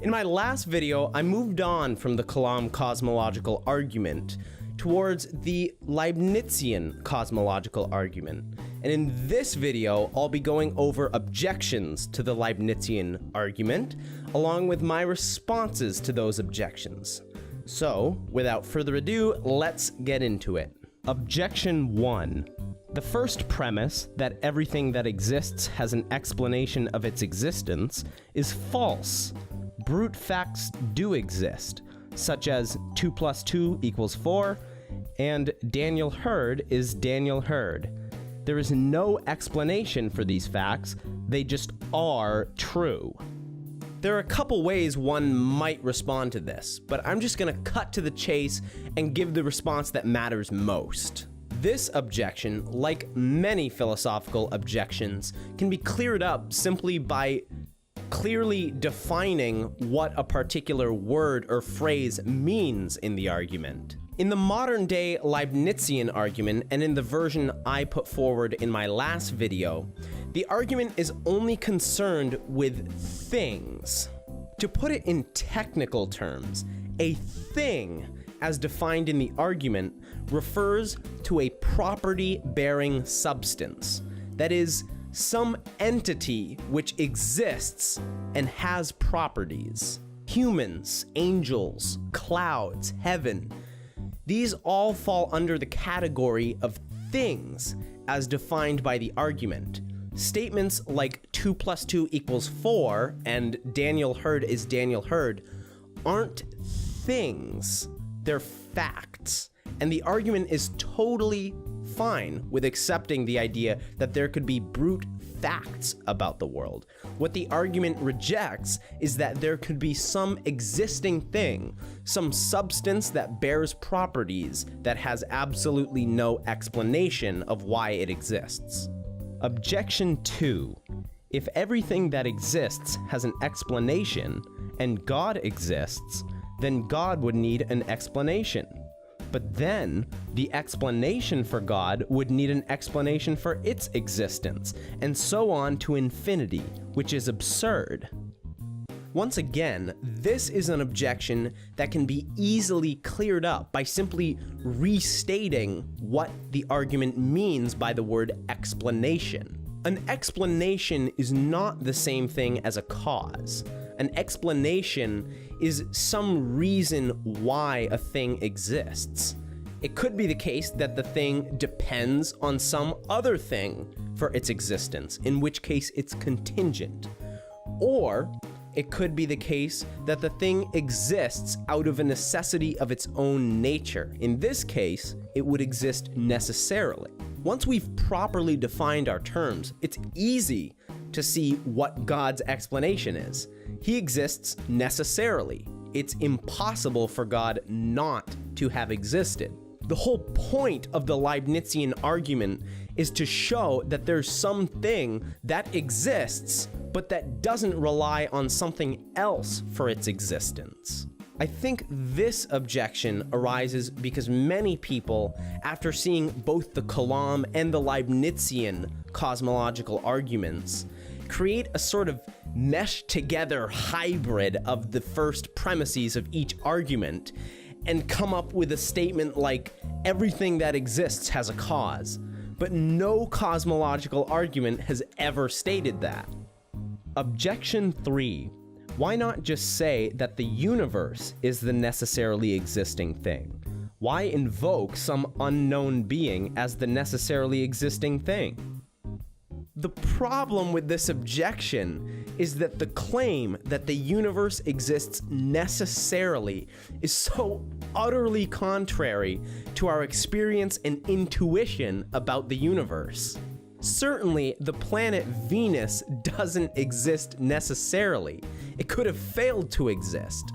In my last video, I moved on from the cosmological argument towards the Leibnizian cosmological argument. And in this video, I'll be going over objections to the Leibnizian argument, along with my responses to those objections. So, without further ado, let's get into it. Objection 1. The first premise, that everything that exists has an explanation of its existence, is false. Brute facts do exist, such as 2 + 2 = 4, and Daniel Hurd is Daniel Hurd. There is no explanation for these facts, they just are true. There are a couple ways one might respond to this, but I'm just gonna cut to the chase and give the response that matters most. This objection, like many philosophical objections, can be cleared up simply by clearly defining what a particular word or phrase means in the argument. In the modern-day Leibnizian argument, and in the version I put forward in my last video, the argument is only concerned with things. To put it in technical terms, a thing, as defined in the argument, refers to a property-bearing substance. That is, some entity which exists and has properties. Humans, angels, clouds, heaven. These all fall under the category of things as defined by the argument. Statements like 2 + 2 = 4 and Daniel Hurd is Daniel Hurd aren't things, they're facts. And the argument is totally fine with accepting the idea that there could be brute facts about the world. What the argument rejects is that there could be some existing thing, some substance that bears properties that has absolutely no explanation of why it exists. Objection 2. If everything that exists has an explanation, and God exists, then God would need an explanation. But then, the explanation for God would need an explanation for its existence, and so on to infinity, which is absurd. Once again, this is an objection that can be easily cleared up by simply restating what the argument means by the word explanation. An explanation is not the same thing as a cause. An explanation is some reason why a thing exists. It could be the case that the thing depends on some other thing for its existence, in which case it's contingent. Or it could be the case that the thing exists out of a necessity of its own nature. In this case, it would exist necessarily. Once we've properly defined our terms, it's easy to see what God's explanation is. He exists necessarily. It's impossible for God not to have existed. The whole point of the Leibnizian argument is to show that there's something that exists, but that doesn't rely on something else for its existence. I think this objection arises because many people, after seeing both the Kalam and the Leibnizian cosmological arguments, create a sort of meshed together hybrid of the first premises of each argument and come up with a statement like, everything that exists has a cause. But no cosmological argument has ever stated that. Objection 3. Why not just say that the universe is the necessarily existing thing? Why invoke some unknown being as the necessarily existing thing? The problem with this objection is that the claim that the universe exists necessarily is so utterly contrary to our experience and intuition about the universe. Certainly, the planet Venus doesn't exist necessarily. It could have failed to exist.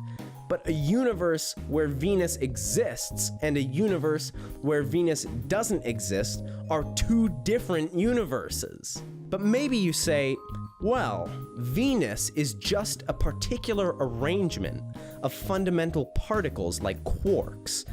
But a universe where Venus exists and a universe where Venus doesn't exist are two different universes. But maybe you say, well, Venus is just a particular arrangement of fundamental particles like quarks,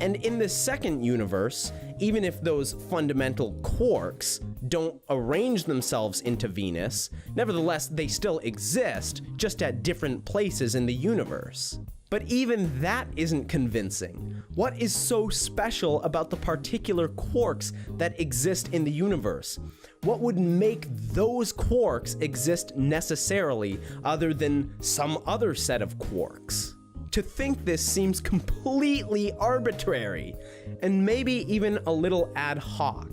And in this second universe, even if those fundamental quarks don't arrange themselves into Venus, nevertheless, they still exist, just at different places in the universe. But even that isn't convincing. What is so special about the particular quarks that exist in the universe? What would make those quarks exist necessarily, other than some other set of quarks? To think this seems completely arbitrary, and maybe even a little ad hoc.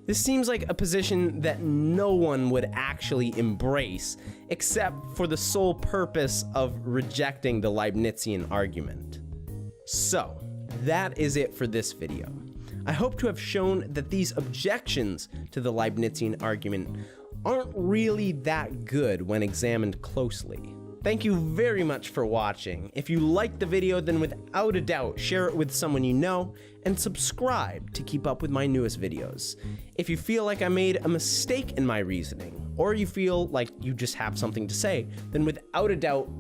This seems like a position that no one would actually embrace, except for the sole purpose of rejecting the Leibnizian argument. So, that is it for this video. I hope to have shown that these objections to the Leibnizian argument aren't really that good when examined closely. Thank you very much for watching. If you liked the video, then without a doubt, share it with someone you know, and subscribe to keep up with my newest videos. If you feel like I made a mistake in my reasoning, or you feel like you just have something to say, then without a doubt,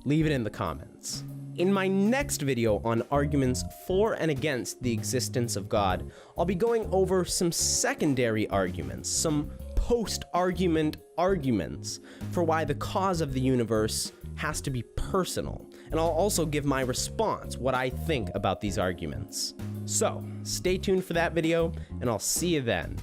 leave it in the comments. In my next video on arguments for and against the existence of God, I'll be going over some secondary arguments, some post-argument arguments for why the cause of the universe has to be personal, and I'll also give my response, what I think about these arguments. So, stay tuned for that video, and I'll see you then.